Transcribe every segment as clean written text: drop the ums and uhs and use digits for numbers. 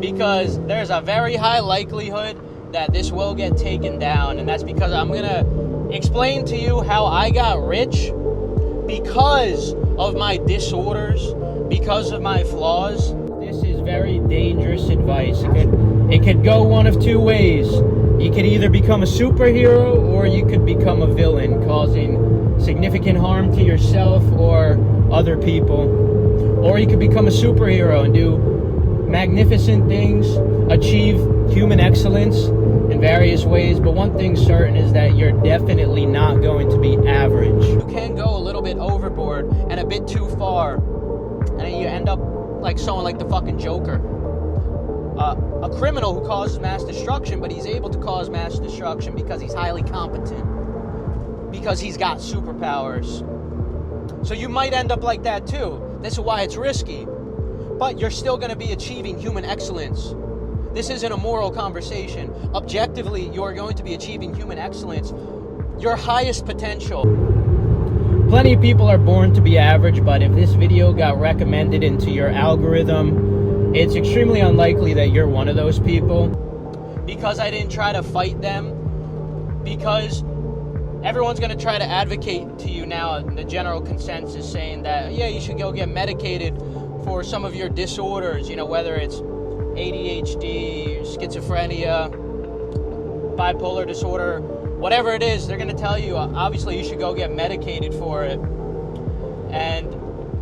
because there's a very high likelihood that this will get taken down, and that's because I'm gonna explain to you how I got rich because of my disorders, because of my flaws. This is very dangerous advice. It could go one of two ways. You could either become a superhero or you could become a villain, causing significant harm to yourself or other people. Or you could become a superhero and do magnificent things, achieve human excellence in various ways, but one thing's certain is that you're definitely not going to be average. You can go a little bit overboard and a bit too far, and then you end up like someone like the fucking Joker. A criminal who causes mass destruction, but he's able to cause mass destruction because he's highly competent, because he's got superpowers. So you might end up like that too. This is why it's risky. But you're still going to be achieving human excellence. This isn't a moral conversation. Objectively, you're going to be achieving human excellence, your highest potential. Plenty of people are born to be average, but if this video got recommended into your algorithm, it's extremely unlikely that you're one of those people. Because I didn't try to fight them, because everyone's going to try to advocate to you now, the general consensus saying that, yeah, you should go get medicated for some of your disorders, whether it's ADHD, schizophrenia, bipolar disorder, whatever it is, they're going to tell you, obviously, you should go get medicated for it. And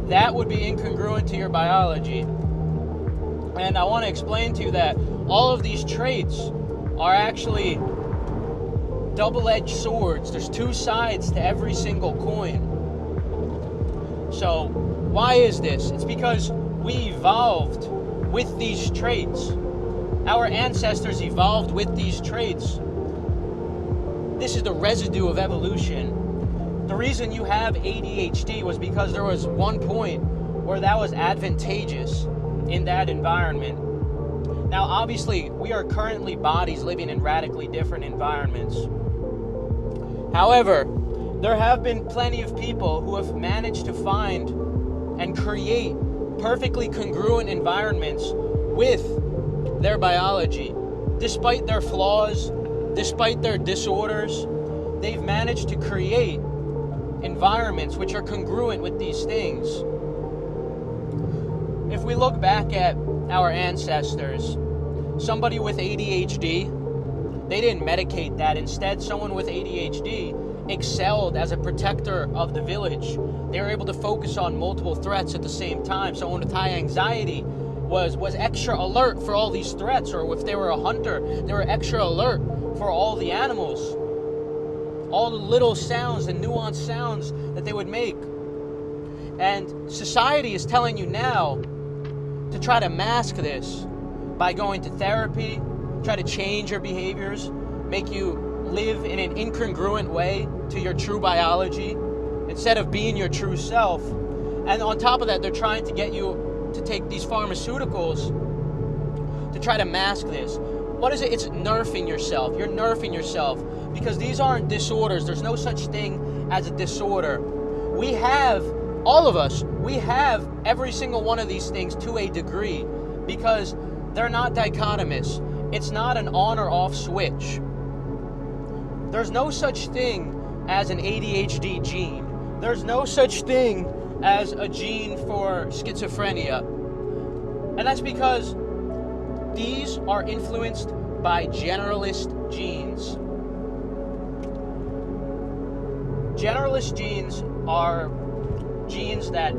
that would be incongruent to your biology. And I want to explain to you that all of these traits are actually double-edged swords. There's two sides to every single coin. So why is this? It's because we evolved with these traits. Our ancestors evolved with these traits. This is the residue of evolution. The reason you have ADHD was because there was one point where that was advantageous in that environment. Now, obviously, we are currently bodies living in radically different environments. However, there have been plenty of people who have managed to find and create perfectly congruent environments with their biology. Despite their flaws, despite their disorders, they've managed to create environments which are congruent with these things. If we look back at our ancestors, somebody with ADHD, they didn't medicate that. Instead, someone with ADHD excelled as a protector of the village. They were able to focus on multiple threats at the same time. Someone with high anxiety was extra alert for all these threats, or if they were a hunter, they were extra alert for all the animals, all the little sounds and nuanced sounds that they would make. And society is telling you now to try to mask this by going to therapy, try to change your behaviors, make you live in an incongruent way to your true biology instead of being your true self. And on top of that, they're trying to get you to take these pharmaceuticals to try to mask this. What is it? It's nerfing yourself. You're nerfing yourself because these aren't disorders. There's no such thing as a disorder. We have, all of us, we have every single one of these things to a degree because they're not dichotomous. It's not an on or off switch. There's no such thing as an ADHD gene. There's no such thing as a gene for schizophrenia. And that's because these are influenced by generalist genes. Generalist genes are genes that,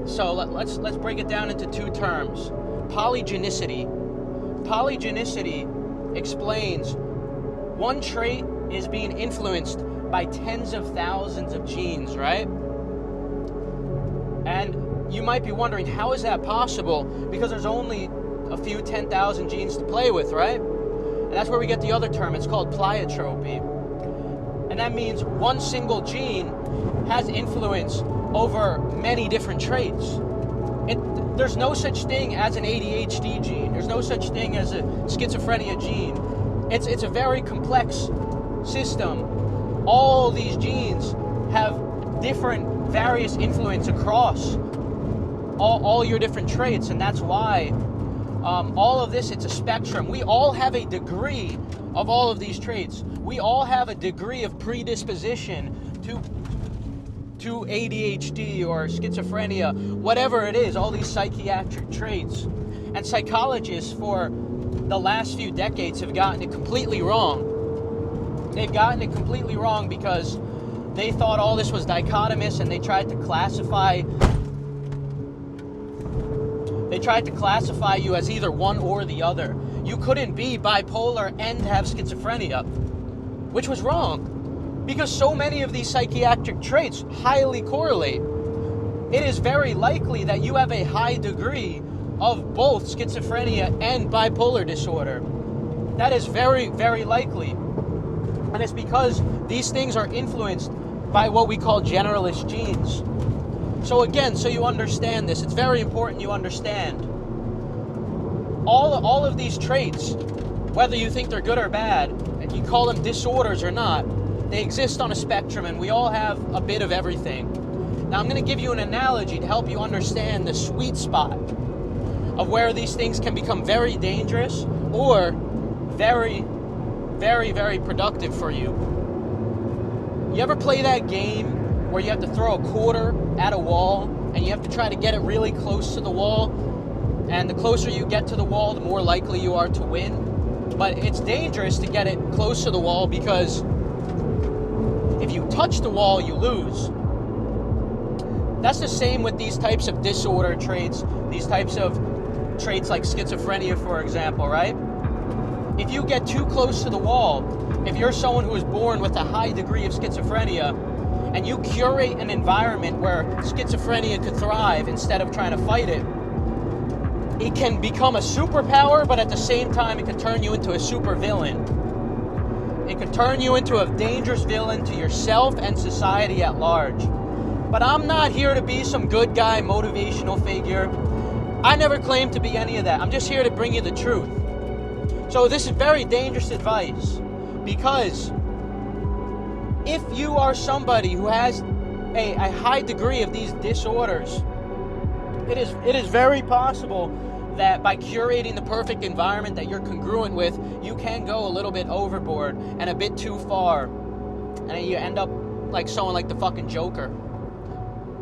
so let's break it down into two terms. Polygenicity. Polygenicity explains one trait is being influenced by tens of thousands of genes, right? And you might be wondering, how is that possible? Because there's only a few 10,000 genes to play with, right? And that's where we get the other term. It's called pleiotropy. And that means one single gene has influence over many different traits. There's no such thing as an ADHD gene. There's no such thing as a schizophrenia gene. It's a very complex system. All these genes have different various influence across all your different traits, and that's why all of this, it's a spectrum. We all have a degree of all of these traits. We all have a degree of predisposition to ADHD or schizophrenia, whatever it is, all these psychiatric traits. And psychologists for the last few decades have gotten it completely wrong. They've gotten it completely wrong because they thought all this was dichotomous, and they tried to classify you as either one or the other. You couldn't be bipolar and have schizophrenia, which was wrong, because so many of these psychiatric traits highly correlate. It is very likely that you have a high degree of both schizophrenia and bipolar disorder. That is very, very likely. And it's because these things are influenced by what we call generalist genes. So again, so you understand this, it's very important you understand. All of these traits, whether you think they're good or bad, and you call them disorders or not, they exist on a spectrum, and we all have a bit of everything. Now I'm going to give you an analogy to help you understand the sweet spot of where these things can become very dangerous or very, very, very productive for you. You ever play that game where you have to throw a quarter at a wall and you have to try to get it really close to the wall, and the closer you get to the wall, the more likely you are to win? But it's dangerous to get it close to the wall, because if you touch the wall, you lose. That's the same with these types of disorder traits, these types of traits like schizophrenia, for example, right? If you get too close to the wall, if you're someone who is born with a high degree of schizophrenia, and you curate an environment where schizophrenia could thrive instead of trying to fight it, it can become a superpower, but at the same time, it can turn you into a super villain. It could turn you into a dangerous villain to yourself and society at large. But I'm not here to be some good guy, motivational figure. I never claimed to be any of that. I'm just here to bring you the truth. So this is very dangerous advice, because if you are somebody who has a high degree of these disorders, it is very possible that by curating the perfect environment that you're congruent with, you can go a little bit overboard and a bit too far, and you end up like someone like the fucking Joker.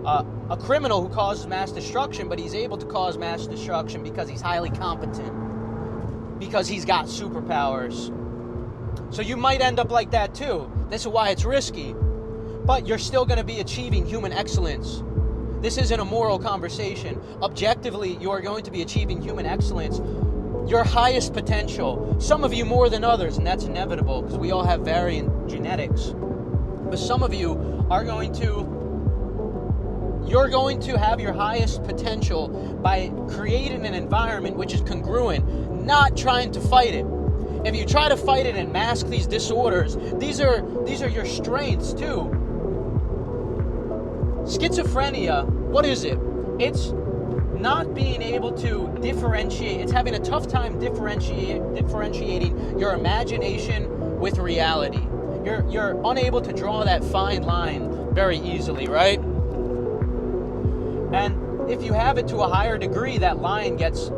A criminal who causes mass destruction, but he's able to cause mass destruction because he's highly competent, because he's got superpowers. So you might end up like that too. This is why it's risky. But you're still going to be achieving human excellence. This isn't a moral conversation. Objectively, you are going to be achieving human excellence, your highest potential. Some of you more than others, and that's inevitable because we all have varying genetics. But some of you are you're going to have your highest potential by creating an environment which is congruent, not trying to fight it. If you try to fight it and mask these disorders, these are your strengths too. Schizophrenia, what is it? It's not being able to differentiate. It's having a tough time differentiating your imagination with reality. You're unable to draw that fine line very easily, right? And if you have it to a higher degree, that line gets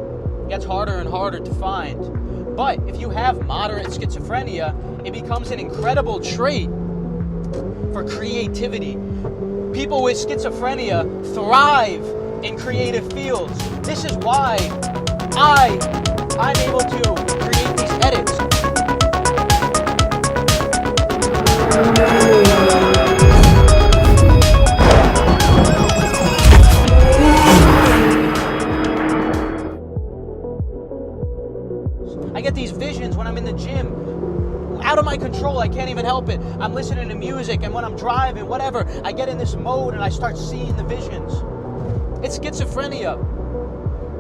harder and harder to find. But if you have moderate schizophrenia, it becomes an incredible trait for creativity. People with schizophrenia thrive in creative fields. This is why I'm able to create these edits. I get these visions when I'm in the gym, out of my control. I can't even help it. I'm listening to music, and when I'm driving, whatever, I get in this mode and I start seeing the visions. It's schizophrenia.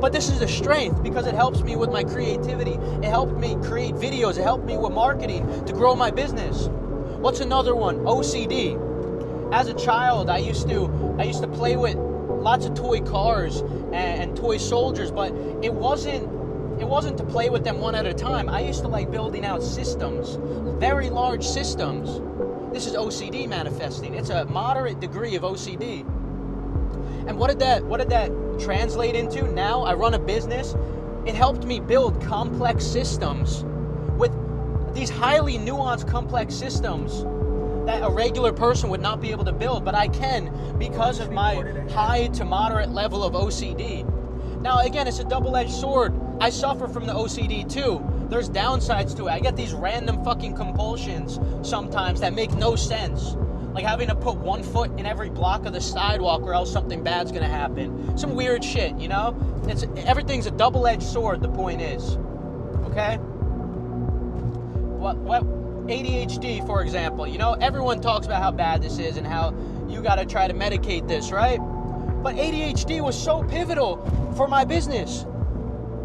But this is a strength because it helps me with my creativity. It helped me create videos. It helped me with marketing to grow my business. What's another one? OCD. As a child, I used to play with lots of toy cars and toy soldiers, but it wasn't to play with them one at a time. I used to like building out systems, very large systems. This is OCD manifesting. It's a moderate degree of OCD. And what did that translate into? Now I run a business It helped me build complex systems with these highly nuanced complex systems that a regular person would not be able to build, but I can because of my high to moderate level of OCD. Now, again, it's a double-edged sword. I suffer from the OCD too. There's downsides to it. I get these random fucking compulsions sometimes that make no sense. Like having to put one foot in every block of the sidewalk or else something bad's gonna happen. Some weird shit, you know? Everything's a double-edged sword, the point is. Okay? What ADHD, for example, you know, everyone talks about how bad this is and how you gotta try to medicate this, right? But ADHD was so pivotal for my business.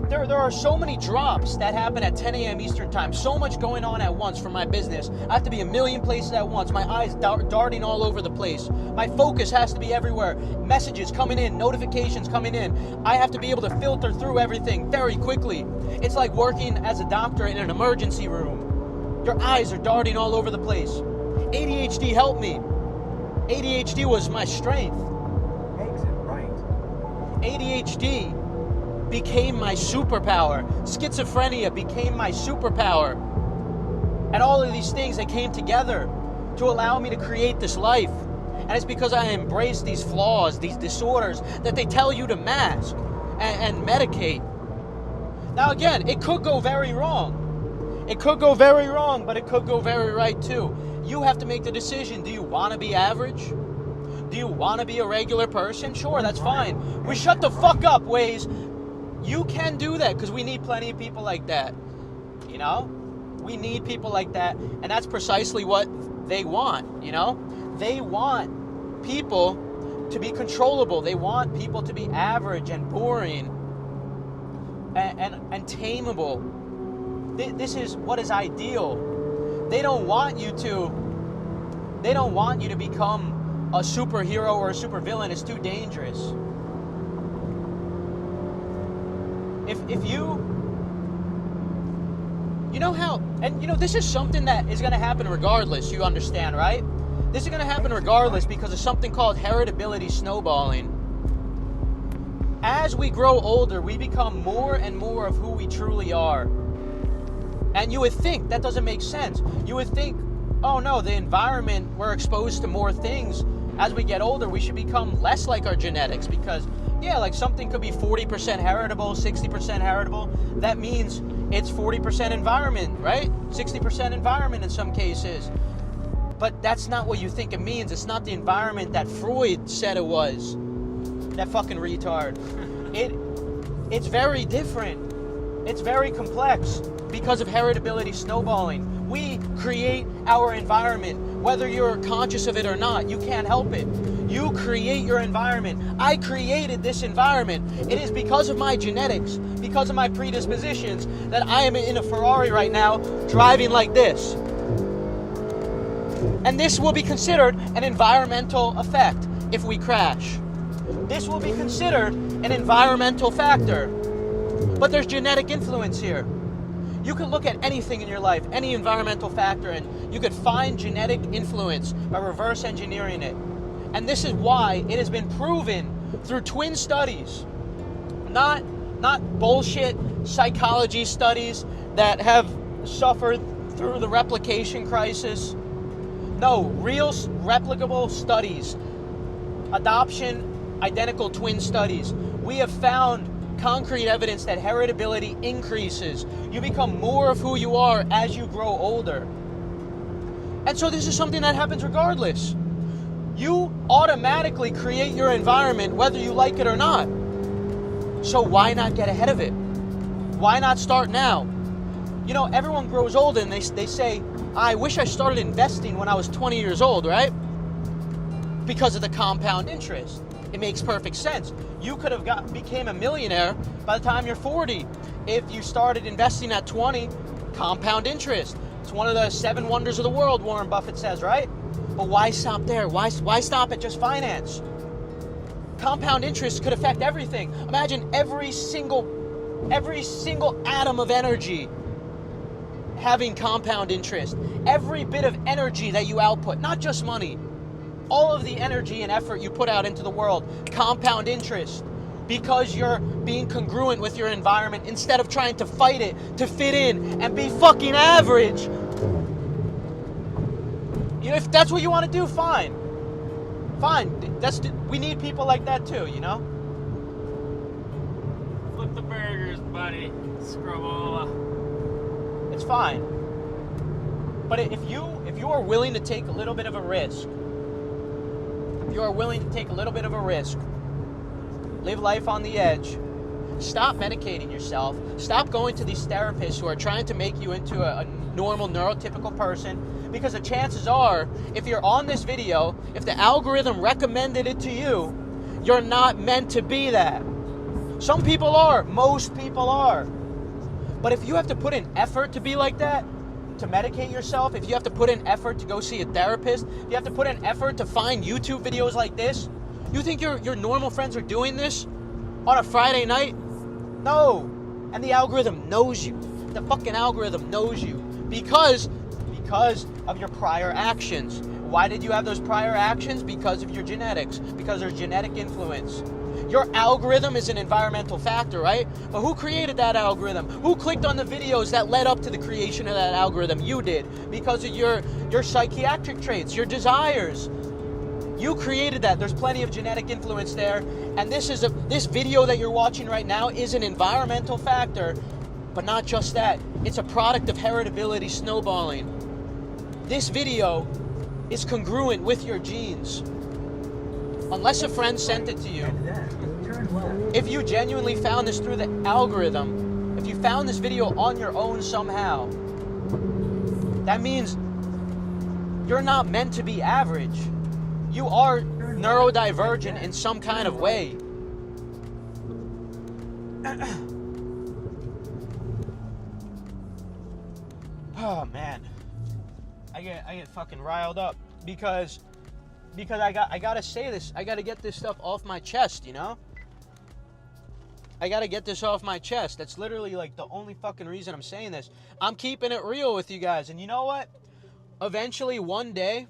There are so many drops that happen at 10 a.m. Eastern time, so much going on at once for my business. I have to be a million places at once, my eyes darting all over the place. My focus has to be everywhere. Messages coming in, notifications coming in. I have to be able to filter through everything very quickly. It's like working as a doctor in an emergency room. Your eyes are darting all over the place. ADHD helped me. ADHD was my strength. Exit right. ADHD became my superpower. Schizophrenia became my superpower. And all of these things, they came together to allow me to create this life. And it's because I embrace these flaws, these disorders that they tell you to mask and medicate. Now again, it could go very wrong. It could go very wrong, but it could go very right too. You have to make the decision. Do you want to be average? Do you want to be a regular person? Sure, that's fine. We shut the fuck up, Waze. You can do that because we need plenty of people like that. You know? We need people like that. And that's precisely what they want, you know? They want people to be controllable. They want people to be average and boring and tameable. This is what is ideal. They don't want you to become a superhero or a supervillain. It's too dangerous. If you know how, and you know, this is something that is going to happen regardless, you understand, right? This is going to happen regardless because of something called heritability snowballing. As we grow older, we become more and more of who we truly are. And you would think that doesn't make sense. You would think, oh no, the environment, we're exposed to more things. As we get older, we should become less like our genetics because, yeah, like something could be 40% heritable, 60% heritable. That means it's 40% environment, right? 60% environment in some cases. But that's not what you think it means. It's not the environment that Freud said it was. That fucking retard. It's very different. It's very complex because of heritability snowballing. We create our environment, whether you're conscious of it or not. You can't help it. You create your environment. I created this environment. It is because of my genetics, because of my predispositions, that I am in a Ferrari right now, driving like this. And this will be considered an environmental effect if we crash. This will be considered an environmental factor. But there's genetic influence here. You can look at anything in your life, any environmental factor, and you could find genetic influence by reverse engineering it. And this is why it has been proven through twin studies, not bullshit psychology studies that have suffered through the replication crisis. No, real replicable studies, adoption, identical twin studies. We have found concrete evidence that heritability increases. You become more of who you are as you grow older. And so this is something that happens regardless. You automatically create your environment whether you like it or not. So why not get ahead of it? Why not start now? You know, everyone grows old and they say, I wish I started investing when I was 20 years old, right? Because of the compound interest. It makes perfect sense. You could have became a millionaire by the time you're 40 if you started investing at 20. Compound interest. It's one of the 7 wonders of the world, Warren Buffett says, right? But why stop there? Why stop at just finance? Compound interest could affect everything. Imagine every single atom of energy having compound interest. Every bit of energy that you output, not just money. All of the energy and effort you put out into the world, compound interest. because you're being congruent with your environment instead of trying to fight it, to fit in, and be fucking average. You know, if that's what you want to do, fine. Fine. We need people like that too, you know? Flip the burgers, buddy. Scravola. It's fine. But if you are willing to take a little bit of a risk, live life on the edge, stop medicating yourself, stop going to these therapists who are trying to make you into a normal, neurotypical person, because the chances are, if you're on this video, if the algorithm recommended it to you, you're not meant to be that. Some people are, most people are. But if you have to put in effort to be like that, to medicate yourself, if you have to put in effort to go see a therapist, if you have to put in effort to find YouTube videos like this, you think your normal friends are doing this on a Friday night? No. And the algorithm knows you. The fucking algorithm knows you because of your prior actions. Why did you have those prior actions? Because of your genetics, because there's genetic influence. Your algorithm is an environmental factor, right? But who created that algorithm? Who clicked on the videos that led up to the creation of that algorithm? You did, because of your psychiatric traits, your desires. You created that. There's plenty of genetic influence there. And this video that you're watching right now is an environmental factor, but not just that. It's a product of heritability snowballing. This video is congruent with your genes. Unless a friend sent it to you. If you genuinely found this through the algorithm, if you found this video on your own somehow, that means you're not meant to be average. You are neurodivergent in some kind of way. Oh man, I get fucking riled up because I gotta say this. I gotta get this stuff off my chest, you know? I gotta get this off my chest. That's literally like the only fucking reason I'm saying this. I'm keeping it real with you guys. And you know what? Eventually, one day,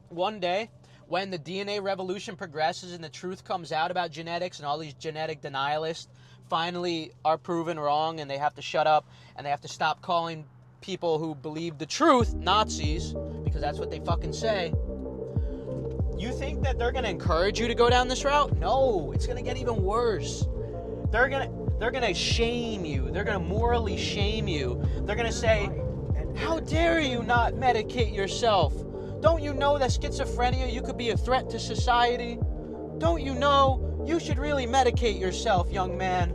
when the DNA revolution progresses and the truth comes out about genetics and all these genetic denialists finally are proven wrong and they have to shut up and they have to stop calling people who believe the truth Nazis, because that's what they fucking say. You think that they're going to encourage you to go down this route? No, it's going to get even worse. They're going to shame you. They're going to morally shame you. They're going to say, how dare you not medicate yourself? Don't you know that schizophrenia, you could be a threat to society? Don't you know you should really medicate yourself, young man?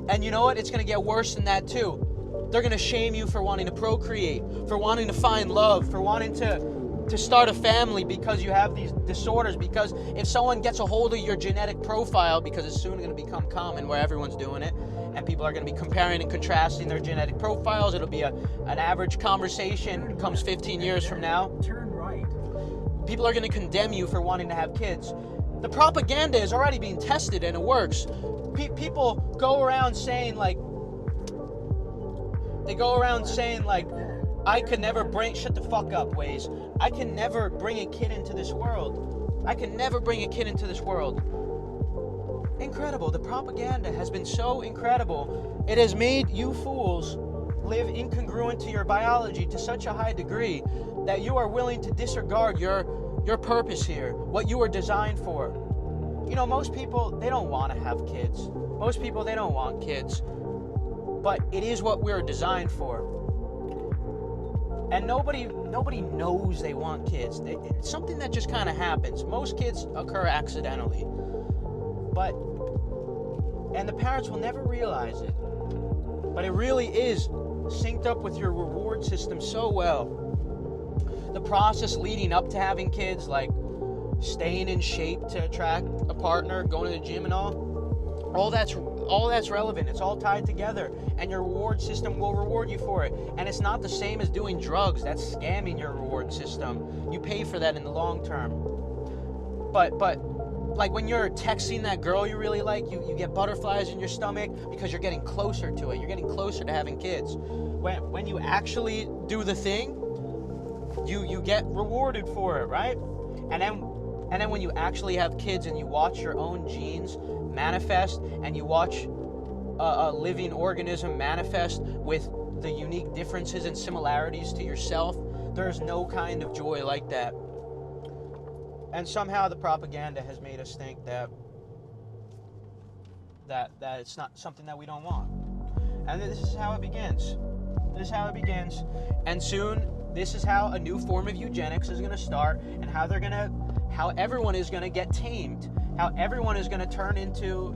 And you know what? It's going to get worse than that too. They're going to shame you for wanting to procreate, for wanting to find love, for wanting to start a family because you have these disorders. Because if someone gets a hold of your genetic profile, because it's soon going to become common where everyone's doing it, and people are going to be comparing and contrasting their genetic profiles. It'll be an average conversation comes 15 years from now. Turn right. People are going to condemn you for wanting to have kids. The propaganda is already being tested and it works. People go around saying like, I could never bring, shut the fuck up, Waze. I can never bring a kid into this world. I can never bring a kid into this world. Incredible. The propaganda has been so incredible. It has made you fools live incongruent to your biology to such a high degree that you are willing to disregard your purpose here, what you were designed for. You know, most people, they don't want to have kids. Most people, they don't want kids. But it is what we're designed for. And nobody knows they want kids. It's something that just kind of happens. Most kids occur accidentally. And the parents will never realize it. But it really is synced up with your reward system so well. The process leading up to having kids, like staying in shape to attract a partner, going to the gym and all that's relevant. It's all tied together, and your reward system will reward you for it. And it's not the same as doing drugs. That's scamming your reward system. You pay for that in the long term. But like when you're texting that girl you really like, you get butterflies in your stomach because you're getting closer to it. You're getting closer to having kids. When you actually do the thing, you get rewarded for it, right? And then And then when you actually have kids and you watch your own genes manifest, and you watch a living organism manifest with the unique differences and similarities to yourself, there's no kind of joy like that. And somehow the propaganda has made us think that it's not something that we don't want. And this is how it begins. This is how it begins. And soon, this is how a new form of eugenics is going to start, and how everyone is going to get tamed. How everyone is going to turn into,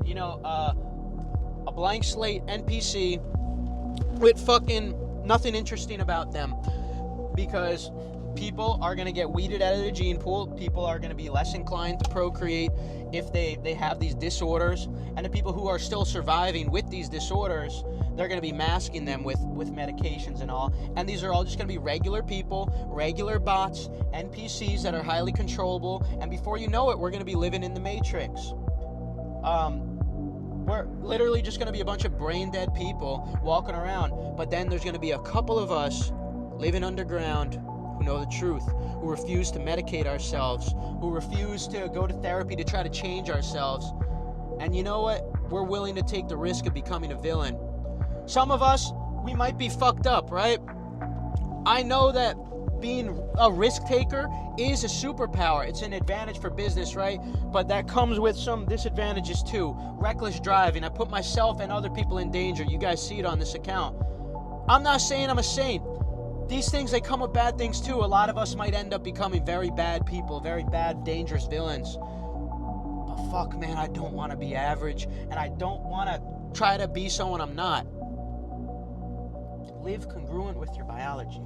a blank slate NPC with fucking nothing interesting about them. Because people are going to get weeded out of the gene pool. People are going to be less inclined to procreate if they have these disorders. And the people who are still surviving with these disorders, they're going to be masking them with medications and all. And these are all just going to be regular people, regular bots, NPCs that are highly controllable. And before you know it, we're going to be living in the Matrix. We're literally just going to be a bunch of brain-dead people walking around. But then there's going to be a couple of us living underground who know the truth, who refuse to medicate ourselves, who refuse to go to therapy to try to change ourselves. And you know what? We're willing to take the risk of becoming a villain. Some of us, we might be fucked up, right? I know that being a risk taker is a superpower. It's an advantage for business, right? But that comes with some disadvantages too. Reckless driving. I put myself and other people in danger. You guys see it on this account. I'm not saying I'm a saint. These things, they come with bad things too. A lot of us might end up becoming very bad people, very bad, dangerous villains. But fuck, man, I don't want to be average, and I don't want to try to be someone I'm not. Live congruent with your biology.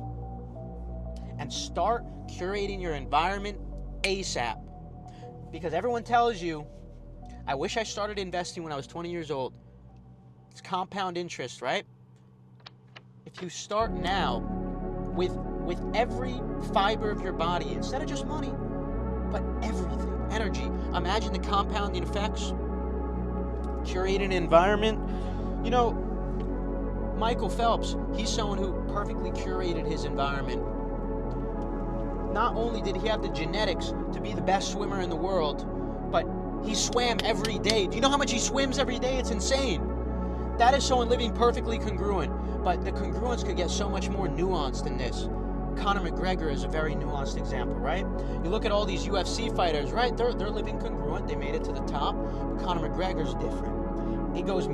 And start curating your environment ASAP. Because everyone tells you, I wish I started investing when I was 20 years old. It's compound interest, right? If you start now, with every fiber of your body, instead of just money, but everything, energy. Imagine the compounding effects. Curate an environment. Michael Phelps, he's someone who perfectly curated his environment. Not only did he have the genetics to be the best swimmer in the world, but he swam every day. Do you know how much he swims every day? It's insane. That is someone living perfectly congruent. But the congruence could get so much more nuanced than this. Conor McGregor is a very nuanced example, right? You look at all these UFC fighters, right? They're living congruent. They made it to the top. But Conor McGregor's different. It goes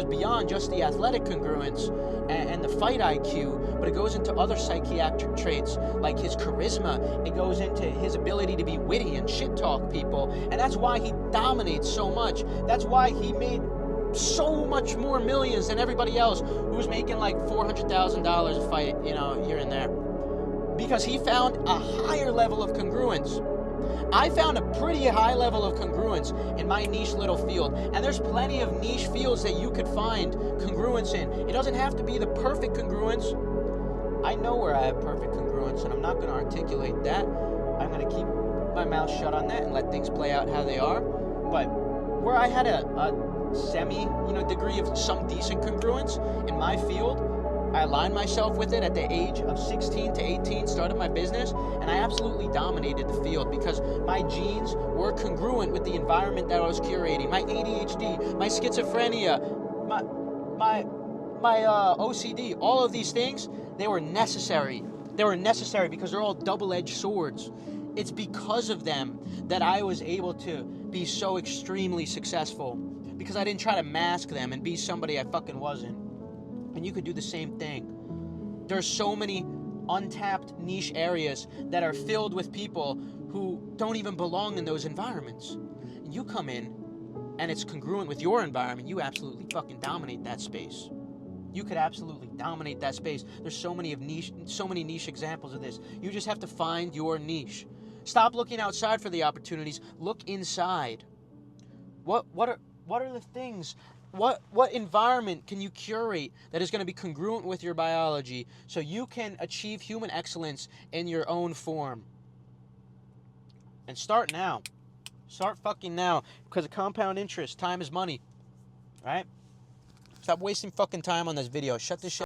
beyond just the athletic congruence and the fight IQ, but it goes into other psychiatric traits like his charisma. It goes into his ability to be witty and shit talk people. And that's why he dominates so much. That's why he made so much more millions than everybody else who's making like $400,000 a fight, here and there. Because he found a higher level of congruence. I found a pretty high level of congruence in my niche little field. And there's plenty of niche fields that you could find congruence in. It doesn't have to be the perfect congruence. I know where I have perfect congruence, and I'm not going to articulate that. I'm going to keep my mouth shut on that and let things play out how they are. But where I had a semi, degree of some decent congruence in my field, I aligned myself with it at the age of 16 to 18, started my business, and I absolutely dominated the field because my genes were congruent with the environment that I was curating. My ADHD, my schizophrenia, my OCD, all of these things, they were necessary. They were necessary because they're all double-edged swords. It's because of them that I was able to be so extremely successful, because I didn't try to mask them and be somebody I fucking wasn't. And you could do the same thing. There's so many untapped niche areas that are filled with people who don't even belong in those environments. And you come in and it's congruent with your environment, you absolutely fucking dominate that space. You could absolutely dominate that space. There's so many niche examples of this. You just have to find your niche. Stop looking outside for the opportunities. Look inside. What are the things? What environment can you curate that is going to be congruent with your biology so you can achieve human excellence in your own form? And start now. Start fucking now. Because of compound interest, time is money. Right? Stop wasting fucking time on this video. Shut this shit.